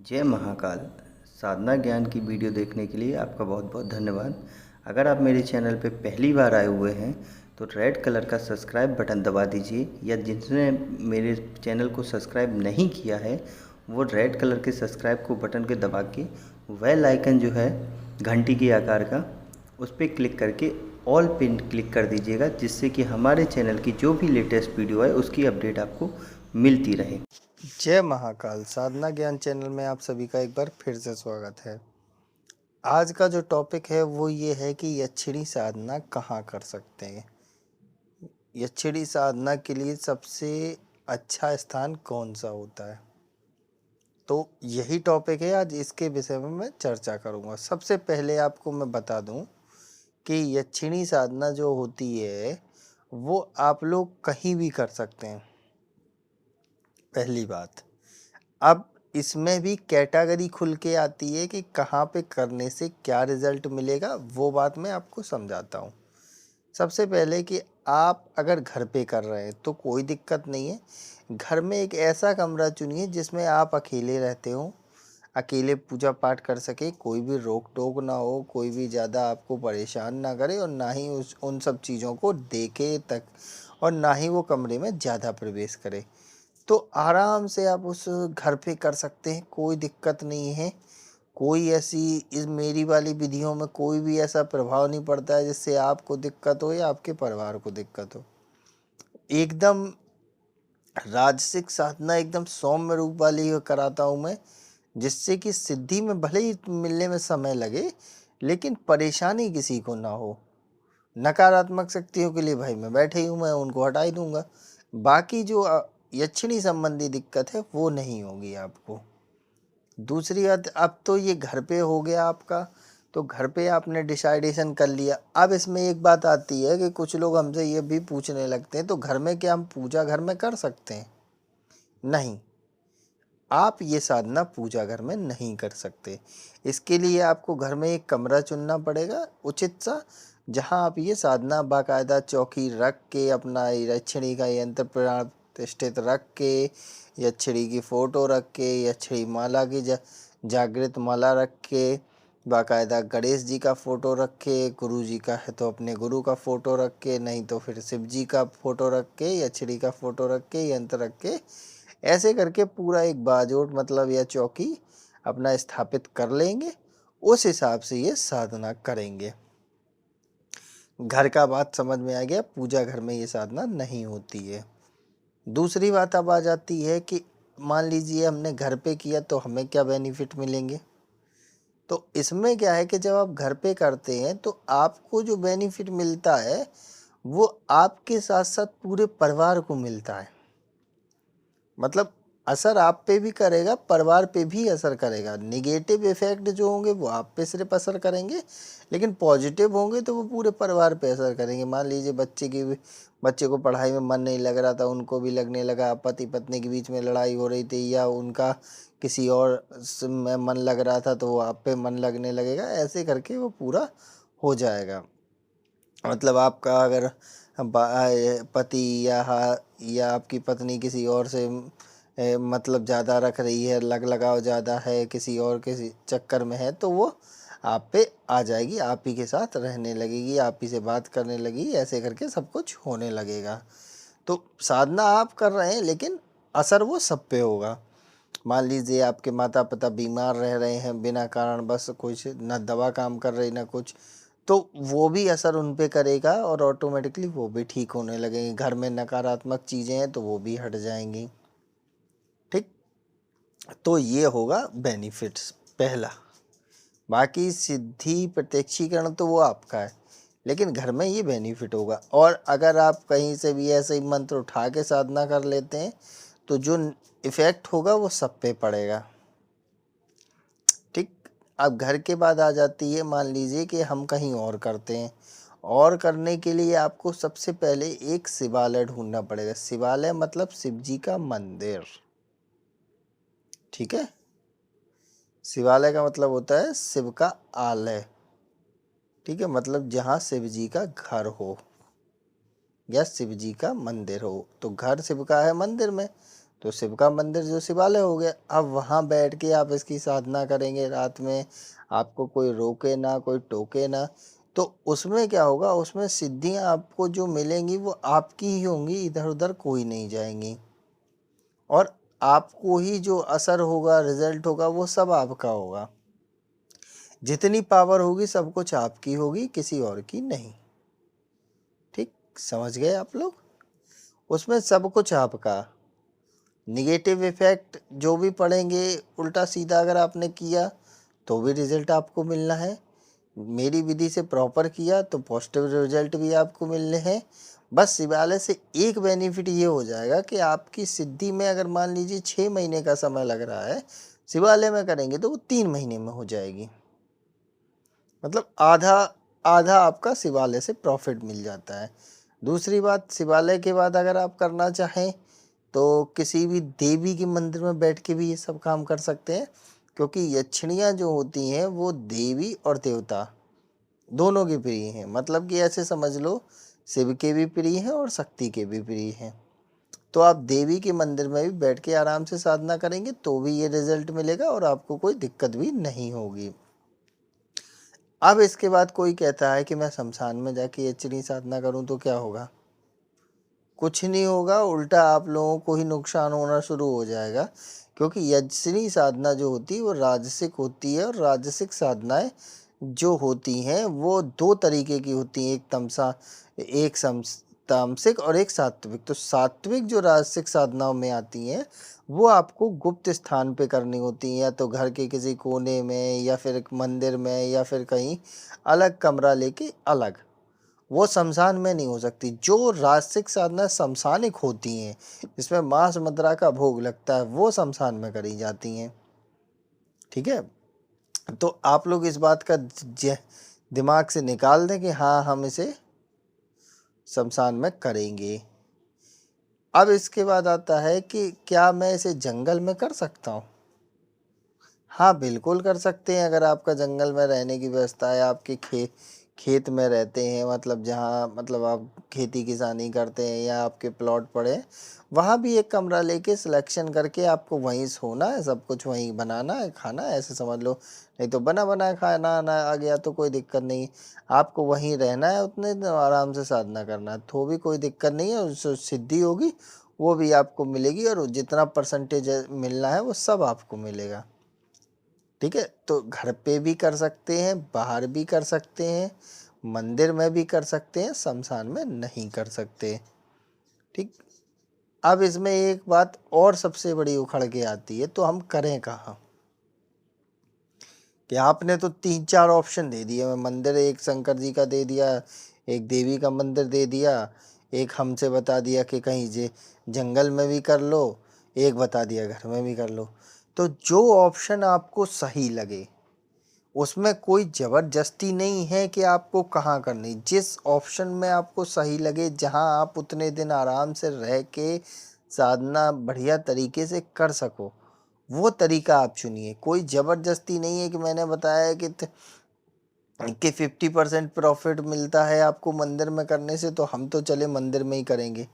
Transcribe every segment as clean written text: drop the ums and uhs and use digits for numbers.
जय महाकाल। साधना ज्ञान की वीडियो देखने के लिए आपका बहुत बहुत धन्यवाद। अगर आप मेरे चैनल पे पहली बार आए हुए हैं तो रेड कलर का सब्सक्राइब बटन दबा दीजिए, या जिसने मेरे चैनल को सब्सक्राइब नहीं किया है वो रेड कलर के सब्सक्राइब को बटन के दबा के बेल आइकन जो है घंटी के आकार का, उस पर क्लिक करके ऑल पिन क्लिक कर दीजिएगा, जिससे कि हमारे चैनल की जो भी लेटेस्ट वीडियो है उसकी अपडेट आपको मिलती रहे। जय महाकाल। साधना ज्ञान चैनल में आप सभी का एक बार फिर से स्वागत है। आज का जो टॉपिक है वो ये है कि यक्षिणी साधना कहाँ कर सकते हैं। यक्षिणी साधना के लिए सबसे अच्छा स्थान कौन सा होता है, तो यही टॉपिक है। आज इसके विषय में मैं चर्चा करूँगा। सबसे पहले आपको मैं बता दूँ कि यक्षिणी साधना जो होती है वो आप लोग कहीं भी कर सकते हैं, पहली बात। अब इसमें भी कैटेगरी खुल के आती है कि कहाँ पे करने से क्या रिजल्ट मिलेगा, वो बात मैं आपको समझाता हूँ। सबसे पहले कि आप अगर घर पे कर रहे हैं तो कोई दिक्कत नहीं है। घर में एक ऐसा कमरा चुनिए जिसमें आप अकेले रहते हो, अकेले पूजा पाठ कर सके, कोई भी रोक टोक ना हो, कोई भी ज़्यादा आपको परेशान ना करे, और ना ही उन सब चीज़ों को देखे तक, और ना ही वो कमरे में ज़्यादा प्रवेश करे। तो आराम से आप उस घर पे कर सकते हैं, कोई दिक्कत नहीं है। कोई ऐसी इस मेरी वाली विधियों में कोई भी ऐसा प्रभाव नहीं पड़ता है जिससे आपको दिक्कत हो या आपके परिवार को दिक्कत हो। एकदम राजसिक साधना एकदम सौम्य रूप वाली कराता हूँ मैं, जिससे कि सिद्धि में भले ही मिलने में समय लगे लेकिन परेशानी किसी को ना हो। नकारात्मक शक्तियों के लिए भाई मैं बैठे ही हूँ, मैं उनको हटा ही दूंगा। बाकी जो यक्षिणी संबंधी दिक्कत है वो नहीं होगी आपको। दूसरी बात, अब तो ये घर पे हो गया आपका, तो घर पे आपने डिसाइडेशन कर लिया। अब इसमें एक बात आती है कि कुछ लोग हमसे ये भी पूछने लगते हैं तो घर में क्या हम पूजा घर में कर सकते हैं? नहीं, आप ये साधना पूजा घर में नहीं कर सकते। इसके लिए आपको घर में एक कमरा चुनना पड़ेगा उचित सा, जहां आप ये साधना बाकायदा चौकी रख के, अपना यक्षिणी का यंत्र प्रतिष्ठित रख के, यक्षिणी की फोटो रख के, यक्षिणी माला की जागृत माला रख के, बाकायदा गणेश जी का फोटो रख के, गुरु जी का है तो अपने गुरु का फोटो रख के, नहीं तो फिर शिव जी का फोटो रख के, यक्षिणी का फोटो रख के, यंत्र रख के, ऐसे करके पूरा एक बाजोट मतलब या चौकी अपना स्थापित कर लेंगे। उस हिसाब से ये साधना करेंगे। घर का बात समझ में आ गया, पूजा घर में ये साधना नहीं होती है। दूसरी बात अब आ जाती है कि मान लीजिए हमने घर पे किया तो हमें क्या बेनिफिट मिलेंगे। तो इसमें क्या है कि जब आप घर पे करते हैं तो आपको जो बेनिफिट मिलता है वो आपके साथ साथ पूरे परिवार को मिलता है। मतलब असर आप पे भी करेगा, परिवार पे भी असर करेगा। निगेटिव इफेक्ट जो होंगे वो आप पे सिर्फ असर करेंगे, लेकिन पॉजिटिव होंगे तो वो पूरे परिवार पे असर करेंगे। मान लीजिए बच्चे को पढ़ाई में मन नहीं लग रहा था, उनको भी लगने लगा, पति पत्नी के बीच में लड़ाई हो रही थी, या उनका किसी और में मन लग रहा था तो वो आप पे मन लगने लगेगा। ऐसे करके वो पूरा हो जाएगा। मतलब आपका अगर पति या आपकी पत्नी किसी और से मतलब ज़्यादा रख रही है, लगाव ज़्यादा है, किसी और के चक्कर में है, तो वो आप पे आ जाएगी, आप ही के साथ रहने लगेगी, आप ही से बात करने लगेगी, ऐसे करके सब कुछ होने लगेगा। तो साधना आप कर रहे हैं लेकिन असर वो सब पे होगा। मान लीजिए आपके माता पिता बीमार रह रहे हैं बिना कारण, बस कुछ ना दवा काम कर रही ना कुछ, तो वो भी असर उन पे करेगा और ऑटोमेटिकली वो भी ठीक होने लगेंगे। घर में नकारात्मक चीज़ें हैं तो वो भी हट जाएंगी। ठीक, तो ये होगा बेनिफिट्स पहला। बाकी सिद्धि प्रत्यक्षीकरण तो वो आपका है, लेकिन घर में ये बेनिफिट होगा। और अगर आप कहीं से भी ऐसे ही मंत्र उठा के साधना कर लेते हैं तो जो इफेक्ट होगा वो सब पे पड़ेगा। ठीक, अब घर के बाद आ जाती है, मान लीजिए कि हम कहीं और करते हैं, और करने के लिए आपको सबसे पहले एक शिवालय ढूंढना पड़ेगा। शिवालय मतलब शिव जी का मंदिर। ठीक है, शिवालय का मतलब होता है शिव का आलय। ठीक है, मतलब जहाँ शिव जी का घर हो या शिव जी का मंदिर हो। तो घर शिव का है मंदिर में, तो शिव का मंदिर जो शिवालय हो गया। अब वहाँ बैठ के आप इसकी साधना करेंगे रात में, आपको कोई रोके ना, कोई टोके ना, तो उसमें क्या होगा, उसमें सिद्धियाँ आपको जो मिलेंगी वो आपकी ही होंगी, इधर उधर कोई नहीं जाएंगी। और आपको ही जो असर होगा, रिजल्ट होगा, वो सब आपका होगा। जितनी पावर होगी सब कुछ आपकी होगी, किसी और की नहीं। ठीक समझ गए आप लोग? उसमें सब कुछ आपका। निगेटिव इफेक्ट जो भी पड़ेंगे उल्टा सीधा अगर आपने किया तो भी रिजल्ट आपको मिलना है। मेरी विधि से प्रॉपर किया तो पॉजिटिव रिजल्ट भी आपको मिलने हैं। बस शिवालय से एक बेनिफिट ये हो जाएगा कि आपकी सिद्धि में अगर मान लीजिए 6 महीने का समय लग रहा है, शिवालय में करेंगे तो वो 3 महीने में हो जाएगी। मतलब आधा आधा आपका शिवालय से प्रॉफिट मिल जाता है। दूसरी बात, शिवालय के बाद अगर आप करना चाहें तो किसी भी देवी के मंदिर में बैठ के भी ये सब काम कर सकते हैं, क्योंकि यक्षिणियाँ जो होती हैं वो देवी और देवता दोनों की प्रिय हैं। मतलब कि ऐसे समझ लो, शिव के भी प्रिय हैं और शक्ति के भी प्रिय हैं। तो आप देवी के मंदिर में भी बैठ के आराम से साधना करेंगे तो भी ये रिजल्ट मिलेगा और आपको कोई दिक्कत भी नहीं होगी। अब इसके बाद कोई कहता है कि मैं शमशान में जाके यक्षिणी साधना करूं तो क्या होगा? कुछ नहीं होगा, उल्टा आप लोगों को ही नुकसान होना शुरू हो जाएगा। क्योंकि यक्षिणी साधना जो होती है वो राजसिक होती है, और राजसिक साधनाएं जो होती हैं वो 2 तरीके की होती हैं, एक तामसिक और एक सात्विक। तो सात्विक जो राजसिक साधनाओं में आती हैं वो आपको गुप्त स्थान पे करनी होती हैं, या तो घर के किसी कोने में, या फिर एक मंदिर में, या फिर कहीं अलग कमरा लेके अलग। वो शमशान में नहीं हो सकती। जो राजसिक साधना शमशानिक होती हैं, जिसमें मांस मदिरा का भोग लगता है, वो शमशान में करी जाती हैं। ठीक है, तो आप लोग इस बात का दिमाग से निकाल दें कि हाँ, हम इसे शमशान में करेंगे। अब इसके बाद आता है कि क्या मैं इसे जंगल में कर सकता हूँ? हाँ, बिल्कुल कर सकते हैं। अगर आपका जंगल में रहने की व्यवस्था है, आपके खेत में रहते हैं, मतलब जहाँ मतलब आप खेती किसानी करते हैं, या आपके प्लॉट पड़े हैं, वहाँ भी एक कमरा लेके सिलेक्शन करके आपको वहीं सोना है, सब कुछ वहीं बनाना है, खाना है, ऐसे समझ लो। नहीं तो बना बनाया खाना आना आ गया तो कोई दिक्कत नहीं। आपको वहीं रहना है, उतने दिन आराम से साधना करना है, तो भी कोई दिक्कत नहीं है। उससे सिद्धि होगी वो भी आपको मिलेगी, और जितना परसेंटेज मिलना है वो सब आपको मिलेगा। ठीक है, तो घर पे भी कर सकते हैं, बाहर भी कर सकते हैं, मंदिर में भी कर सकते हैं, शमशान में नहीं कर सकते। ठीक, अब इसमें एक बात और सबसे बड़ी उखड़ के आती है, तो हम करें कहाँ? कि आपने तो 3-4 ऑप्शन दे दिए। मंदिर एक शंकर जी का दे दिया, एक देवी का मंदिर दे दिया, एक हमसे बता दिया कि कहीं जंगल में भी कर लो, एक बता दिया घर में भी कर लो। तो जो ऑप्शन आपको सही लगे, उसमें कोई ज़बरदस्ती नहीं है कि आपको कहाँ करनी। जिस ऑप्शन में आपको सही लगे, जहाँ आप उतने दिन आराम से रह के साधना बढ़िया तरीके से कर सको, वो तरीका आप चुनिए। कोई ज़बरदस्ती नहीं है कि मैंने बताया है कि 50% प्रॉफिट मिलता है आपको मंदिर में करने से, तो हम तो चले मंदिर में ही करेंगे।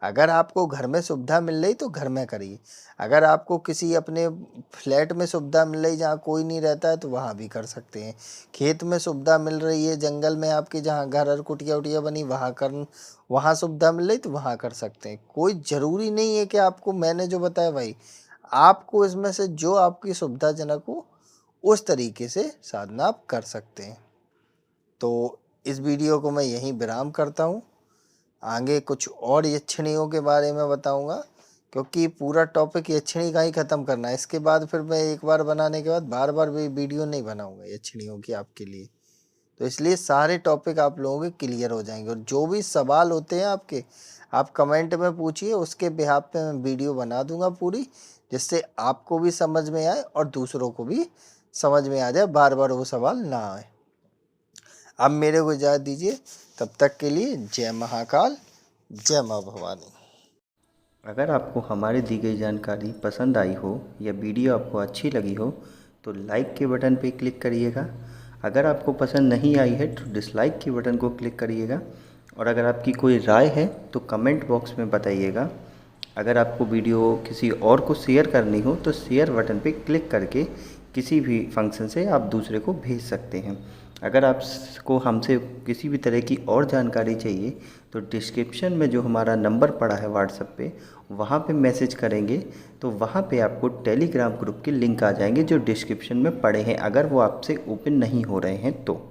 अगर आपको घर में सुविधा मिल रही तो घर में करिए। अगर आपको किसी अपने फ्लैट में सुविधा मिल रही जहाँ कोई नहीं रहता है तो वहाँ भी कर सकते हैं। खेत में सुविधा मिल रही है, जंगल में आपके जहाँ घर और कुटिया उटिया बनी वहाँ सुविधा मिल रही तो वहाँ कर सकते हैं। कोई ज़रूरी नहीं है कि आपको मैंने जो बताया भाई, आपको इसमें से जो आपकी सुविधाजनक हो उस तरीके से साधना आप कर सकते हैं। तो इस वीडियो को मैं यहीं विराम करता हूँ। आगे कुछ और यक्षिणियों के बारे में बताऊंगा, क्योंकि पूरा टॉपिक यक्षिणी का ही ख़त्म करना है। इसके बाद फिर मैं एक बार बनाने के बाद बार बार भी वीडियो नहीं बनाऊंगा यक्षिणियों की आपके लिए। तो इसलिए सारे टॉपिक आप लोगों के क्लियर हो जाएंगे, और जो भी सवाल होते हैं आपके, आप कमेंट में पूछिए, उसके बिहाफ पे मैं वीडियो बना दूंगा पूरी, जिससे आपको भी समझ में आए और दूसरों को भी समझ में आ जाए, बार बार वो सवाल ना आए। अब मेरे को इजाज़त दीजिए, तब तक के लिए जय महाकाल, जय माँ भवानी। अगर आपको हमारी दी गई जानकारी पसंद आई हो या वीडियो आपको अच्छी लगी हो तो लाइक के बटन पर क्लिक करिएगा। अगर आपको पसंद नहीं आई है तो डिसलाइक के बटन को क्लिक करिएगा। और अगर आपकी कोई राय है तो कमेंट बॉक्स में बताइएगा। अगर आपको वीडियो किसी और को शेयर करनी हो तो शेयर बटन पे क्लिक करके किसी भी फंक्शन से आप दूसरे को भेज सकते हैं। अगर आपको हमसे किसी भी तरह की और जानकारी चाहिए तो डिस्क्रिप्शन में जो हमारा नंबर पड़ा है व्हाट्सएप पे, वहाँ पे मैसेज करेंगे तो वहाँ पे आपको टेलीग्राम ग्रुप के लिंक आ जाएंगे जो डिस्क्रिप्शन में पड़े हैं, अगर वो आपसे ओपन नहीं हो रहे हैं तो।